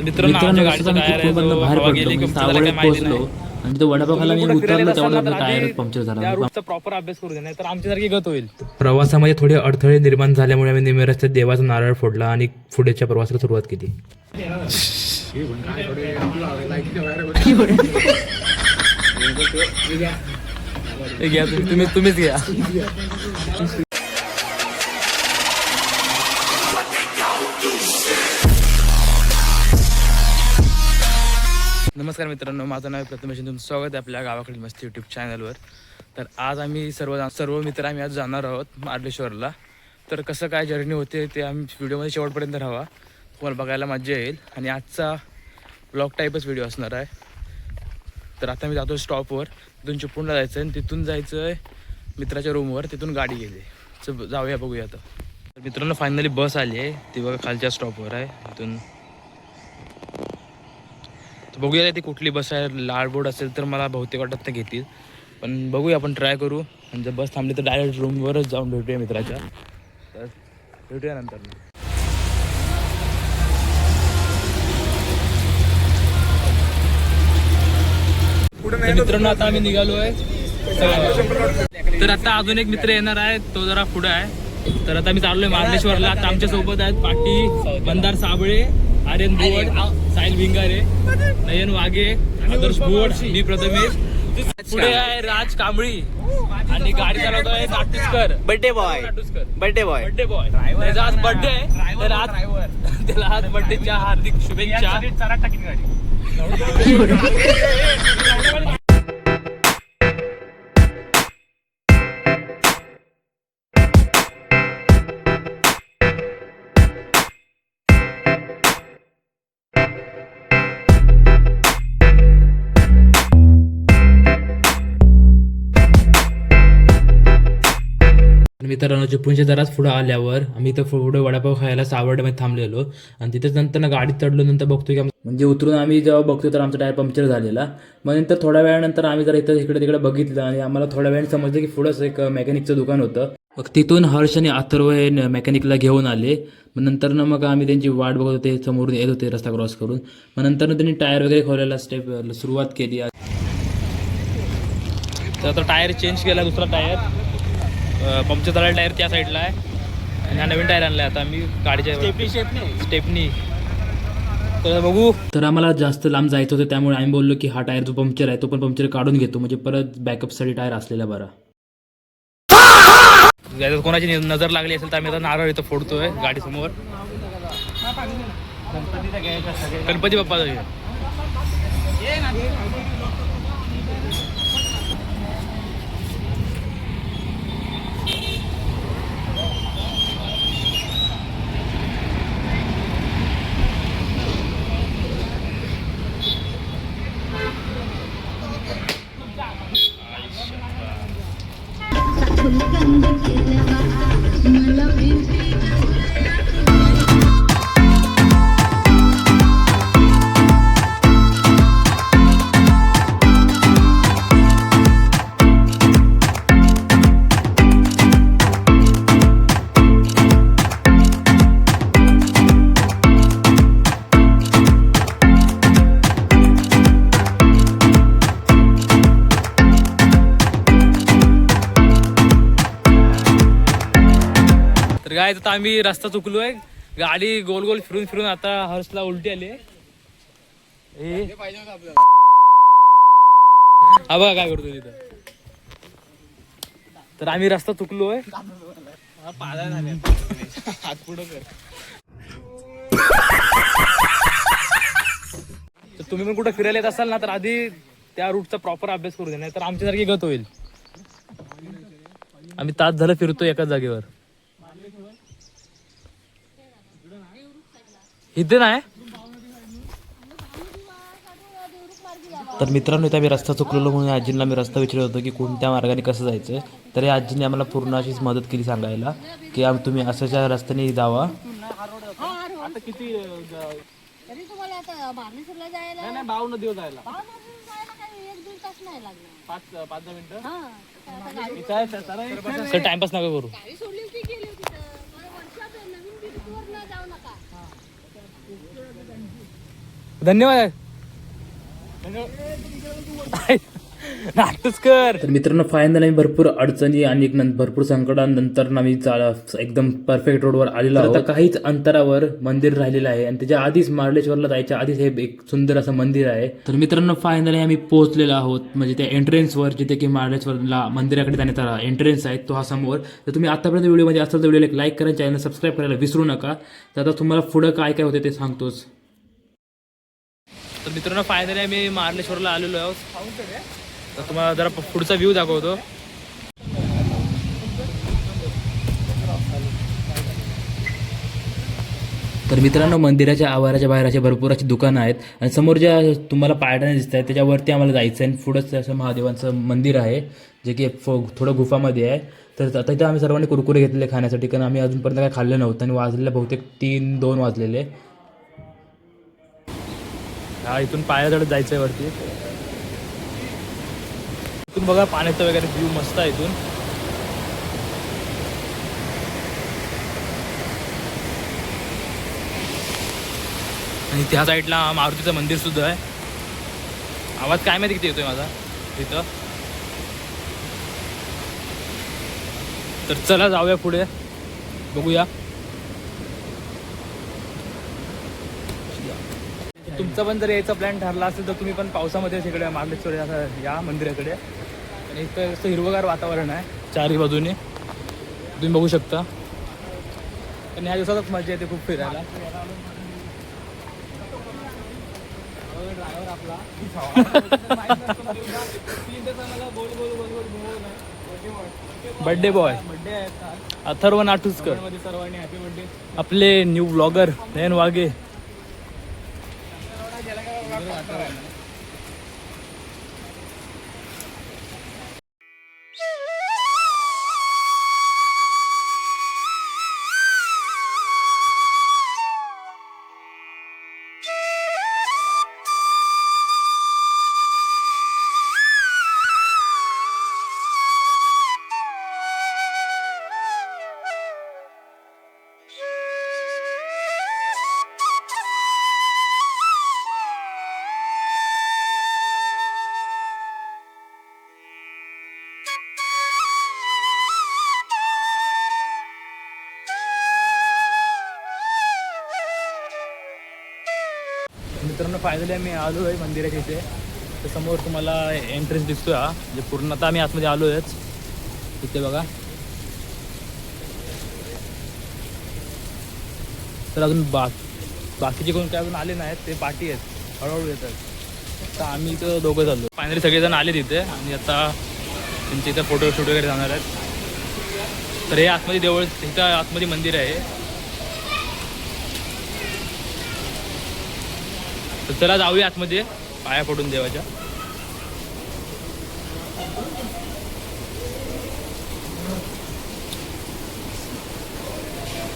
मित्रांनो आमच्या गाडीचा टायर आहे तो हवा गेली की काय माहिती नाही आणि तो वडापाव खाला मी उतरलो तेवढा टायर पंक्चर त्या झाला. रूटचा प्रॉपर अभ्यास करू दे नाही तर आमच्यासारखी गत होईल. प्रवासामध्ये थोडे अडथळे निर्माण झाल्यामुळे आम्ही निम्म्या रस्त्यात देवाचा नारळ फोडला आणि पुढेच्या प्रवासाला सुरुवात केली. घ्या तुम्हीच घ्या. नमस्कार मित्रांनो, माझं नाव प्रथमेश. तुमचं स्वागत आहे आपल्या गावाकडील मस्त यूट्यूब चॅनलवर. तर आज आम्ही सर्व मित्र आम्ही आज जाणार आहोत मार्लेश्वरला. तर कसं काय जर्नी होते ते आम्ही व्हिडिओमध्ये शेवटपर्यंत राहा, तुम्हाला बघायला मजा येईल. आणि आजचा ब्लॉग टाईपच व्हिडिओ असणार आहे. तर आता मी जातो स्टॉपवर, तिथून चिपळूणला जायचं आहे आणि तिथून जायचं आहे मित्राच्या रूमवर. तिथून गाडी गेली, तर जाऊया बघूया आता. तर मित्रांनो फायनली बस आली आहे, ती बघा खालच्या स्टॉपवर आहे. तिथून बघूया ती कुठली बस आहे. लाल बोर्ड असेल तर मला बहुतेक वाटत नाही घेतील, पण बघूया आपण ट्राय करू. आणि जर बस थांबली तर डायरेक्ट रूमवरच जाऊन भेटूया मित्राच्या. तर भेटूया नंतर. मित्रांनो आता आम्ही निघालो आहे. तर आता अजून एक मित्र येणार आहे, तो जरा पुढे आहे. तर आता मी चाललोय मार्लेश्वरला. आता आमच्या सोबत आहेत पाटी, मंदार साबळे, आर्यन बुवड, साहिल भिंगारे, नयन वाघे, आदर्श बुवड, मी प्रथमेश. पुढे आहे राज कांबळी आणि गाडी चालवतोय नाटुसकर, बर्थडे बॉय. त्याचा आज बर्थडे आहे, तर आज त्याला आज बर्थडेच्या हार्दिक शुभेच्छा. मित्रांनो चिपळूणच्या जराच पुढे आल्यावर आम्ही इथं पुढे वडापाव खायला सावर्ड्यामध्ये थांबलेलो आणि तिथेच नंतर गाडीत चढलो. नंतर बघतो की म्हणजे उतरून आम्ही जेव्हा बघतो तर आमचा टायर पंक्चर झालेला. मग नंतर थोड्या वेळानंतर आम्ही जर इकडे तिकडे बघितलं आणि आम्हाला थोड्या वेळाने समजलं की पुढंच एक मेकॅनिकचं दुकान होतं. मग तिथून हर्ष आणि अथर्व हे मेकॅनिकला घेऊन आले. मग नंतर मग आम्ही त्यांची वाट बघत होते, समोरून येत होते रस्ता क्रॉस करून. मग नंतर त्यांनी टायर वगैरे खोलायला सुरुवात केली. तर आता टायर चेंज केला, दुसरा टायर पंक्चर झालेला टायर त्या साईडला आहे आणि हा नवीन टायर आणला आहे आता आम्ही गाडीच्या स्टेपनी. तर बघू. तर आम्हाला जास्त लांब जायचं होतं, त्यामुळे आम्ही बोललो की हा टायर जो पंक्चर आहे तो पण पंक्चर काढून घेतो, म्हणजे परत बॅकअपसाठी टायर असलेला बरा. कोणाची नजर लागली असेल तर आम्ही आता नारळ इथं फोडतोय गाडीसमोर. गणपती बाप्पाचा. तर काय आता आम्ही रस्ता चुकलोय, गाडी गोल गोल फिरून फिरून आता हर्षला उलटी आली. हा बघा काय करतो तिथं. तर आम्ही रस्ता चुकलोय. हात पुढं कर. तर तुम्ही पण कुठं फिरायला येत असाल ना तर आधी त्या रूटचा प्रॉपर अभ्यास करू दे, नाही तर आमच्यासारखी गत होईल. आम्ही तास झालं फिरतोय एकाच जागेवर. इथे नाही. तर मित्रांनो इथं आम्ही रस्ता चुकलेलो म्हणून आजींना मी रस्ता विचारत होतो की कोणत्या मार्गाने कसं जायचं आहे. तर या आजीने आम्हाला पूर्ण अशीच मदत केली सांगायला की तुम्ही अशाच्या रस्त्याने जावा. आता किती तरी तुम्हाला आता मार्लेश्वरला जायला नाही 52 दिवस जायला काही 1-2 तास नाही लागणार. 5-10 मिनिटं. हां सर टाइमपास नका करू. गाडी सोडली होती गेली होती तर वर्षात नवीन बिलकुल जाऊ नका. धन्यवाद. नाटकच कर. तर मित्रांनो फायनल आम्ही भरपूर अडचणी आणि भरपूर संकटानंतर आम्ही एकदम परफेक्ट रोडवर आलेलो आहोत. आता काहीच अंतरावर मंदिर राहिलेलं आहे आणि त्याच्या आधीच मार्लेश्वरला जायच्या आधीच हे एक सुंदर असं मंदिर आहे. तर मित्रांनो फायनली आम्ही पोहोचलेलो आहोत म्हणजे त्या एंट्रन्सवर जिथे की मार्लेश्वरला मंदिराकडे जाण्याचा एंट्रन्स आहे तो हा समोर. तर तुम्ही आतापर्यंत व्हिडिओमध्ये असाल तर व्हिडिओला एक लाईक करा, चॅनल सबस्क्राईब करायला विसरू नका. तर आता तुम्हाला पुढं काय काय होते ते सांगतोच. तर मित्रांनो फायनली आम्ही मार्लेश्वरला आलेलो आहोत. तर तुम्हाला जरा पुढचा व्ह्यू दाखवतो. तर मित्रांनो मंदिराच्या आवाराच्या बाहेर असे भरपूर अशी दुकानं आहेत आणि समोर ज्या तुम्हाला पायऱ्या दिसत आहेत त्याच्यावरती आम्हाला जायचं आहे. पुढंच असं महादेवांचं मंदिर आहे जे की थोडं गुफामध्ये आहे. तर आता इथं आम्ही सर्वांनी कुरकुरे घेतलेले खाण्यासाठी कारण आम्ही अजूनपर्यंत काय खाल्लं नव्हतं आणि वाजलेलं बहुतेक 3-2 वाजलेले. हा इथून पायऱ्या चढत जायचं आहे वरती. इथून बघा पाण्याचा वगैरे व्ह्यू मस्त आहे इथून. आणि त्या साईडला मारुतीचं मंदिर सुद्धा आहे. आवाज काय माहिती किती येतोय माझा इथं. तर चला जाऊया पुढे बघूया. तुमचा पण जर यायचा प्लॅन ठरला असेल तर तुम्ही पण पावसामध्ये तिकडे मार्लेश्वर या मंदिराकडे. आणि इथं असं हिरवगार वातावरण आहे चारही बाजूने तुम्ही बघू शकता. आणि ह्या दिवसातच मजा येते खूप फिरायला. बर्थडे बॉय अथर्व नाटुसकर, आपले न्यू ब्लॉगर नयन वाघे. मित्रांनो फायनली आम्ही आलो आहे मंदिराच्या इथे. तर समोर तुम्हाला एंट्रन्स दिसतोय हा म्हणजे पूर्ण. आता आम्ही आतमध्ये आलो आहेच. इथे बघा. तर अजून बाकीचे कोण काय अजून आले नाहीत ते पाठी आहेत हळूहळू येतात. तर आम्ही इथं दोघं चाललो. फायनली सगळेजण आले तिथे आणि आता त्यांच्या इथं फोटोशूट वगैरे जाणार आहेत. तर हे आतमध्ये देवळ इथं आतमध्ये मंदिर आहे. तर चला जाऊया आतमध्ये पाया पडून देवाच्या.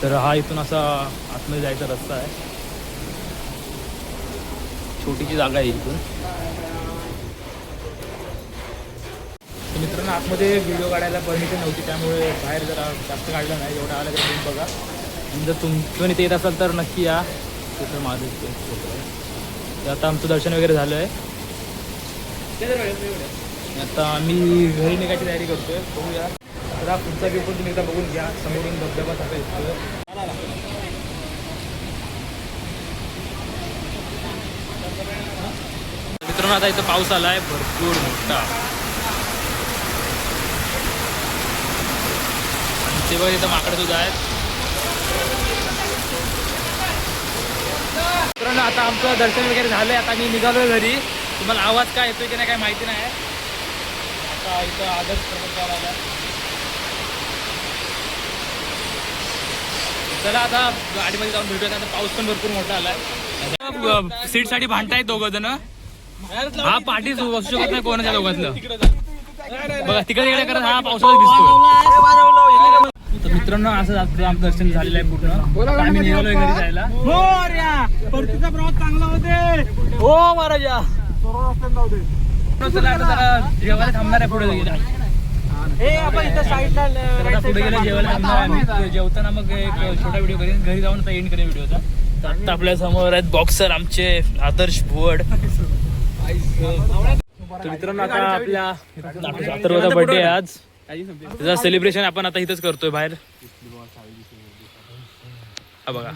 तर हा इथून असा आतमध्ये जायचा रस्ता आहे. छोटीची जागा आहे इथून. तर मित्रांनो आतमध्ये व्हिडिओ काढायला परमिशन नव्हती त्यामुळे बाहेर जरा जास्त काढलं नाही. एवढं आलं तरी तुम्ही बघा. आणि जर तुम्ही इथे येत असाल तर नक्की या. तिथं माझं आता आमचं दर्शन वगैरे झालं आहे. आता आम्ही घरी निघायची तयारी करतोय. बघूया. तर हा पुढचा व्ह्यू पण तुम्ही एकदा बघून घ्या. समोरून धबधबा सारखा येतोय. मित्रांनो आता इथं पाऊस आला आहे भरपूर मोठा. आणि तेव्हा इथं माकडं सुद्धा आहेत. मित्रांनो आता आमचं दर्शन वगैरे झालंय. आता मी निघालोय घरी. तुम्हाला आवाज काय येतोय की नाही काय माहिती नाही. आता इथं आदर्श प्रकल्प आला. चला आता गाडीमध्ये जाऊन भेटूया. आता पाऊस पण भरपूर मोठा आलाय. सीटसाठी भांडतायत दोघं जण. हा पाठीच बसू शकत नाही कोणाच्या दोघातलं. बघा तिकडे तिकडे करत हा पावसाळ्यात दिसतो. तर मित्रांनो असं आमचं दर्शन झालेलं आहे पूर्ण. आम्ही निघालोय घरी जायला. परतीचा प्रवास चांगला होते. हो महाराजा. चला आता जरा जेवायला थांबणार आहे पुढे गेला. आपण इथं साईडला पुढे गेला जेवायला थांबणार आहे. जेवताना मग एक छोटा व्हिडिओ करेन. घरी जाऊन आता एंड करेन व्हिडिओचा. आता आपल्या समोर आहेत बॉक्सर आमचे आदर्श भुवड. तर मित्रांनो आता आपल्या अथर्वचा बर्थडे आहे आज. त्याचं सेलिब्रेशन आपण आता इथंच करतोय बाहेर. हा बघा.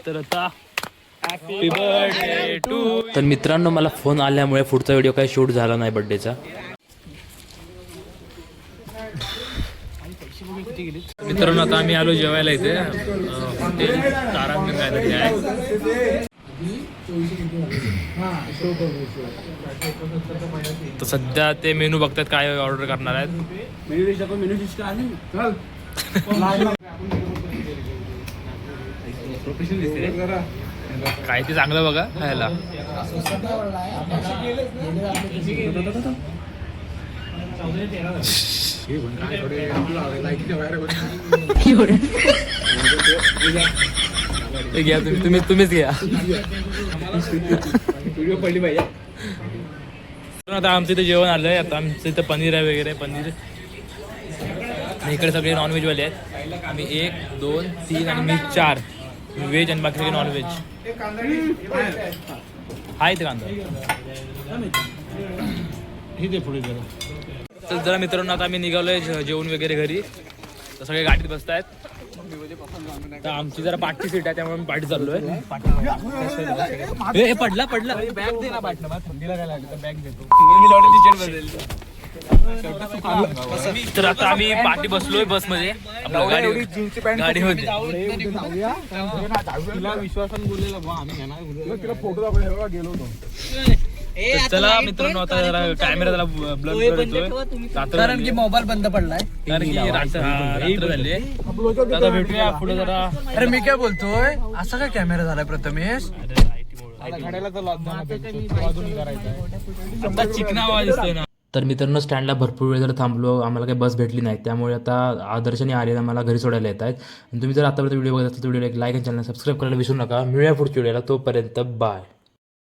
तर आता हॅपी बर्थडे टू. तर मित्रांनो मला फोन आल्यामुळे पुढचा व्हिडिओ काही शूट झाला नाही बर्थडेचा. मित्रांनो आता आम्ही आलो जेवायला इथे हॉटेल तारांगण काहीतरी आहे. तर सध्या ते मेनू बघतात काय ऑर्डर करणार आहेत. काय ते चांगलं बघा खायला. घ्या तुम्हीच घ्या. आता आमचं इथे जेवण आलंय. आता आमचं इथं पनीर आहे वगैरे पनीर. आणि इकडे सगळे नॉनव्हेजवाले आहेत. आम्ही 1 2 3 आणि मी 4 व्हेज आणि बाकी सगळे नॉनव्हेज आहे. ते कांदा तर जरा मित्रांनो आता आम्ही निघालोय जेवण वगैरे घरी. तर सगळे गाडीत बसतायत. तर आमची जरा पाठी सीट आहे त्यामुळे मी पाठी चाललोय. पडला बॅग दे ना पाठनं. थंडीला काय लागतं बॅग देतो. तर आता आम्ही पाठी बसलोय बसमध्ये आपल्या गाडीमध्ये. विश्वासाने बोललेला चला मित्रांनो आता जरा कॅमेरा त्याला ब्लर करतोय कारण की मोबाईल बंद पडलाय. कारण की रात्र झाली. आता भेटूया पुढे जरा. अरे मी काय बोलतोय असं काय कॅमेरा झालाय प्रथमेश. आता चिकना आवाज दिसतोय ना. तर मित्रांनो स्टँडला भरपूर वेळ जर थांबलो आम्हाला काही बस भेटली नाही त्यामुळे आता आदर्शने आर्यन मला घरी सोडायला येत आहेत. आणि तुम्ही जर आतापर्यंत व्हिडिओ बघत असाल तर व्हिडिओ लाईक आणि चॅनल सबस्क्राईब करायला विसरू नका. मिळूया पुढच्या व्हिडिओला. तोपर्यंत बाय.